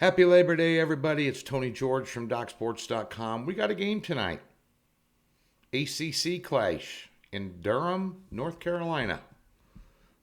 Happy Labor Day, everybody. It's Tony George from DocSports.com. We got a game tonight. ACC clash in Durham, North Carolina.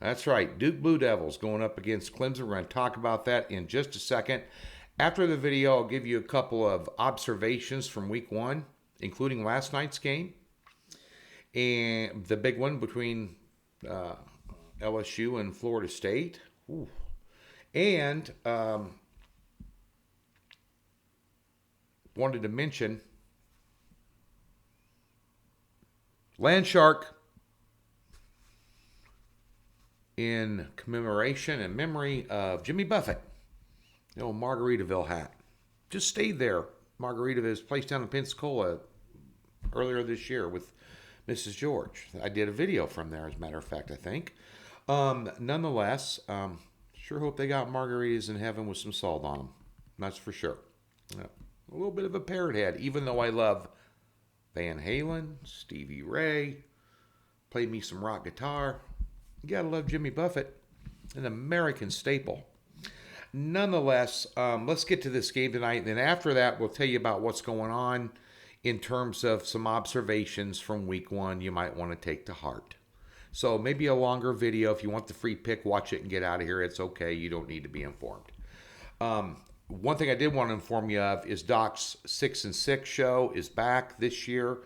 That's right. Duke Blue Devils going up against Clemson. We're going to talk about that in just a second. After the video, I'll give you a couple of observations from week one, including last night's game and the big one between LSU and Florida State. Ooh. And wanted to mention Landshark in commemoration and memory of Jimmy Buffett. The old Margaritaville hat. Just stayed there. Margaritaville's place down in Pensacola earlier this year with Mrs. George. I did a video from there, as a matter of fact, I think. Nonetheless, sure hope they got margaritas in heaven with some salt on them. That's for sure. A little bit of a parrot head, even though I love Van Halen, Stevie Ray, played me some rock guitar. You gotta love Jimmy Buffett, an American staple. Nonetheless, let's get to this game tonight. And then after that, we'll tell you about what's going on in terms of some observations from week one you might want to take to heart. So maybe a longer video. If you want the free pick, watch it and get out of here. It's okay. You don't need to be informed. One thing I did want to inform you of is Doc's 6 and 6 show is back this year.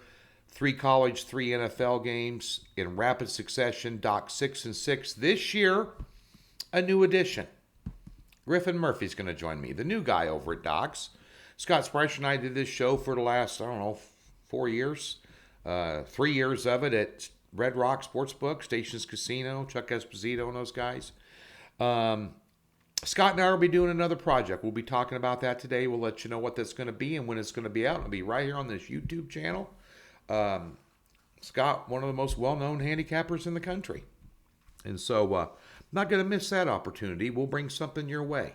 3 college, 3 NFL games in rapid succession. Doc 6 and 6 this year. A new addition. Griffin Murphy's going to join me, the new guy over at Doc's. Scott Sprecher and I did this show for the last, 4 years. 3 years of it at Red Rock Sportsbook, Stations Casino, Chuck Esposito and those guys. Scott and I will be doing another project. We'll be talking about that today. We'll let you know what that's going to be and when it's going to be out. It'll be right here on this YouTube channel. Scott, one of the most well-known handicappers in the country. And so, not going to miss that opportunity. We'll bring something your way.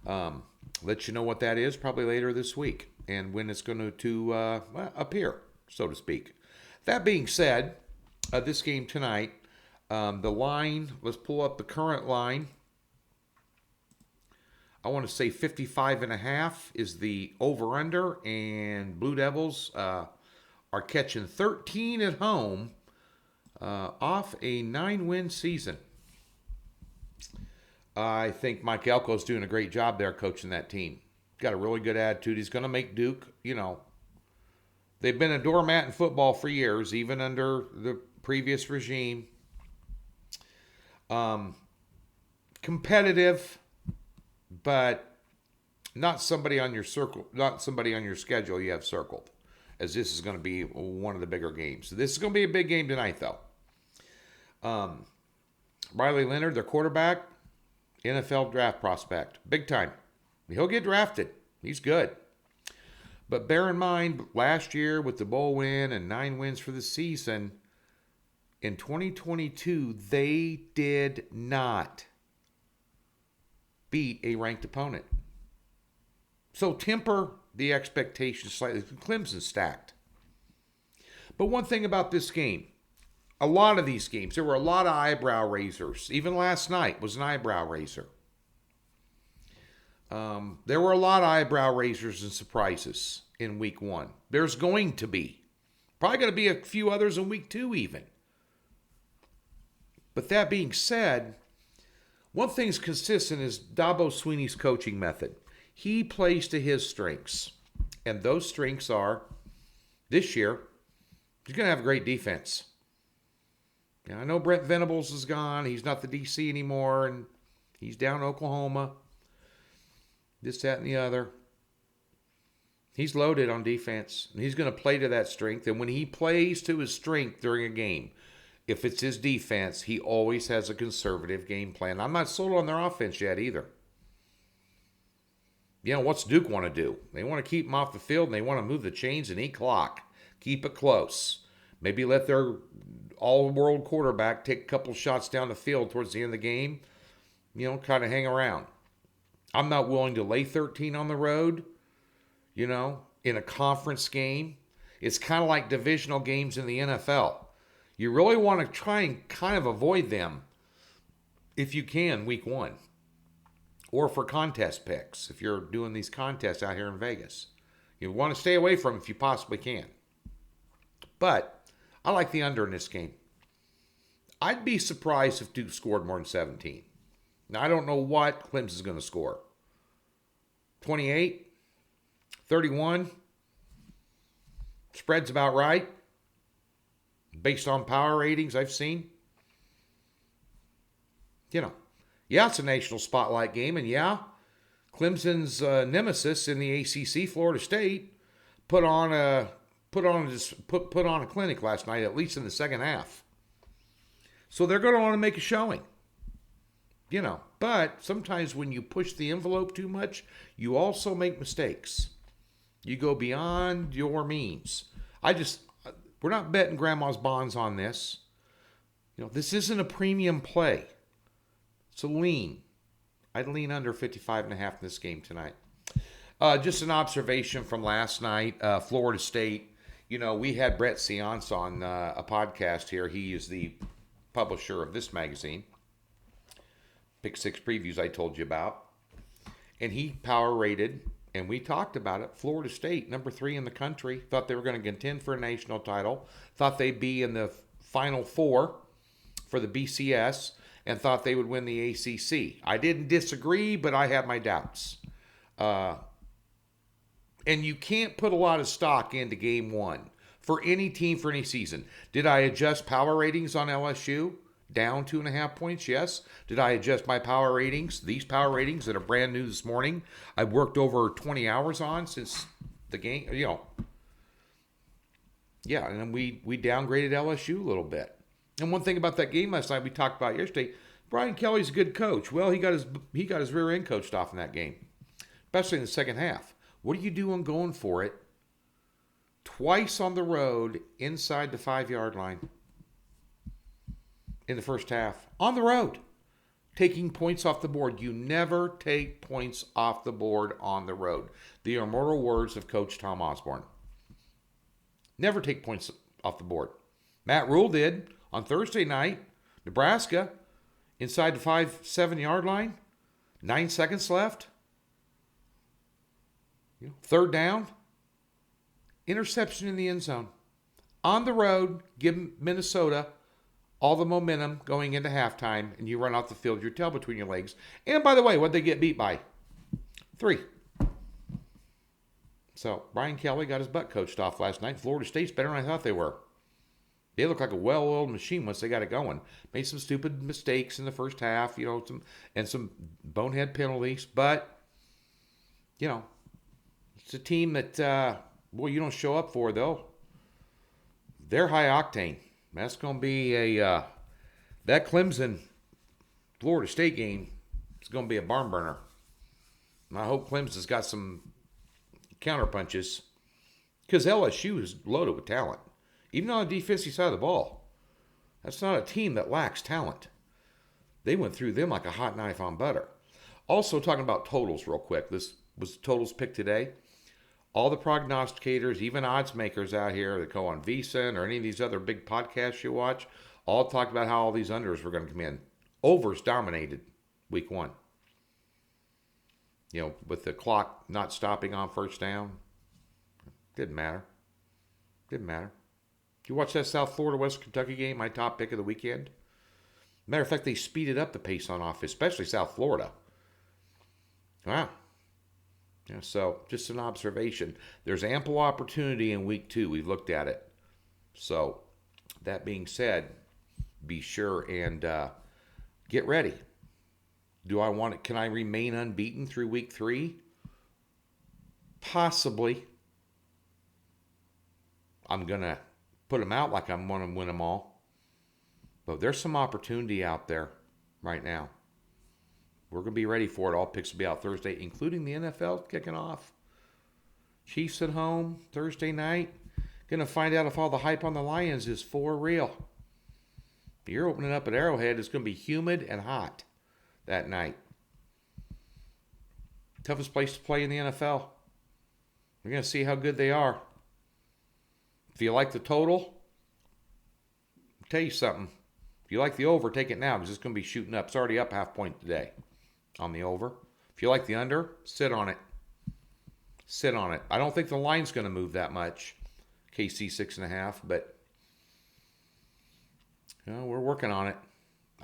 Let you know what that is probably later this week and when it's going to appear, so to speak. That being said, this game tonight, the line, let's pull up the current line. I want to say 55.5 is the over-under, and Blue Devils are catching 13 at home off a 9-win season. I think Mike Elko's doing a great job there coaching that team. Got a really good attitude. He's going to make Duke, they've been a doormat in football for years, even under the previous regime. Competitive, but not somebody on your schedule you have circled, as this is going to be one of the bigger games. So this is going to be a big game tonight, though. Riley Leonard, their quarterback, NFL draft prospect, big time. He'll get drafted. He's good. But bear in mind, last year with the bowl win and 9 wins for the season, in 2022, they did not beat a ranked opponent. So temper the expectations slightly. Clemson stacked. But one thing about this game, a lot of these games, there were a lot of eyebrow raisers. Even last night was an eyebrow raiser. There were a lot of eyebrow raisers and surprises in week one. There's going to be. Probably going to be a few others in week two even. But that being said, one thing's consistent is Dabo Swinney's coaching method. He plays to his strengths. And those strengths are, this year, he's going to have a great defense. Now, I know Brent Venables is gone. He's not the DC anymore. And he's down in Oklahoma. This, that, and the other. He's loaded on defense. And he's going to play to that strength. And when he plays to his strength during a game, if it's his defense, he always has a conservative game plan. I'm not sold on their offense yet either. What's Duke want to do? They want to keep him off the field, and they want to move the chains and eat clock. Keep it close. Maybe let their all-world quarterback take a couple shots down the field towards the end of the game. Kind of hang around. I'm not willing to lay 13 on the road, in a conference game. It's kind of like divisional games in the NFL. You really want to try and kind of avoid them if you can week one. or for contest picks if you're doing these contests out here in Vegas. You want to stay away from them if you possibly can. But I like the under in this game. I'd be surprised if Duke scored more than 17. Now, I don't know what Clemson's going to score. 28? 31? Spread's about right. Based on power ratings I've seen. Yeah, it's a national spotlight game, and Clemson's nemesis in the ACC, Florida State, put on a clinic last night, at least in the second half. So they're going to want to make a showing. But sometimes when you push the envelope too much, you also make mistakes. You go beyond your means. We're not betting grandma's bonds on this. This isn't a premium play. It's a lean. I'd lean under 55.5 in this game tonight. Just an observation from last night, Florida State. We had Brett Seance on a podcast here. He is the publisher of this magazine, Pick Six Previews I told you about. And he power rated, and we talked about it, Florida State, number 3 in the country. Thought they were going to contend for a national title. Thought they'd be in the Final Four for the BCS, and thought they would win the ACC. I didn't disagree, but I have my doubts. And you can't put a lot of stock into game 1 for any team for any season. Did I adjust power ratings on LSU? Down 2.5 points, yes. Did I adjust my power ratings? These power ratings that are brand new this morning, I've worked over 20 hours on since the game, Yeah, and then we downgraded LSU a little bit. And one thing about that game last night we talked about yesterday, Brian Kelly's a good coach. Well, he got his rear end coached off in that game, especially in the second half. What are you doing going for it twice on the road inside the 5-yard line in the first half? On the road, taking points off the board. You never take points off the board on the road. The immortal words of Coach Tom Osborne. Never take points off the board. Matt Rule did on Thursday night. Nebraska, inside the 7-yard line, 9 seconds left. Third down, interception in the end zone. On the road, give Minnesota all the momentum going into halftime, and you run off the field with your tail between your legs. And by the way, what'd they get beat by? 3. So Brian Kelly got his butt coached off last night. Florida State's better than I thought they were. They look like a well-oiled machine once they got it going. Made some stupid mistakes in the first half, some bonehead penalties. But, it's a team that, you don't show up for, though. They're high octane. That's going to be that Clemson Florida State game is going to be a barn burner. And I hope Clemson's got some counter punches, because LSU is loaded with talent. Even on the defensive side of the ball, that's not a team that lacks talent. They went through them like a hot knife on butter. Also, talking about totals real quick. This was the totals pick today. All the prognosticators, even odds makers out here that go on VSiN or any of these other big podcasts you watch, all talked about how all these unders were going to come in. Overs dominated week 1. With the clock not stopping on first down. Didn't matter. You watch that South Florida, West Kentucky game, my top pick of the weekend? Matter of fact, they speeded up the pace on offense, especially South Florida. Wow. So, just an observation. There's ample opportunity in week 2. We've looked at it. So, that being said, be sure and get ready. Can I remain unbeaten through week 3? Possibly. I'm going to put them out like I'm going to win them all. But there's some opportunity out there right now. We're going to be ready for it. All picks will be out Thursday, including the NFL kicking off. Chiefs at home Thursday night. Going to find out if all the hype on the Lions is for real. You're opening up at Arrowhead. It's going to be humid and hot that night. Toughest place to play in the NFL. We're going to see how good they are. If you like the total, I'll tell you something. If you like the over, take it now, because it's going to be shooting up. It's already up half point today on the over. If you like the under, sit on it. Sit on it. I don't think the line's going to move that much. KC 6.5, but we're working on it.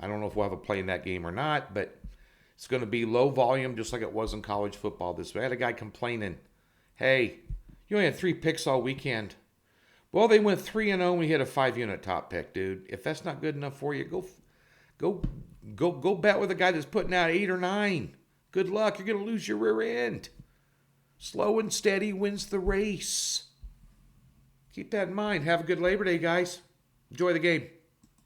I don't know if we'll have a play in that game or not, but it's going to be low volume just like it was in college football this week. I had a guy complaining, hey, you only had 3 picks all weekend. Well, they went 3-0 and we hit a 5-unit top pick, dude. If that's not good enough for you, go bet with a guy that's putting out 8 or 9. Good luck. You're going to lose your rear end. Slow and steady wins the race. Keep that in mind. Have a good Labor Day, guys. Enjoy the game.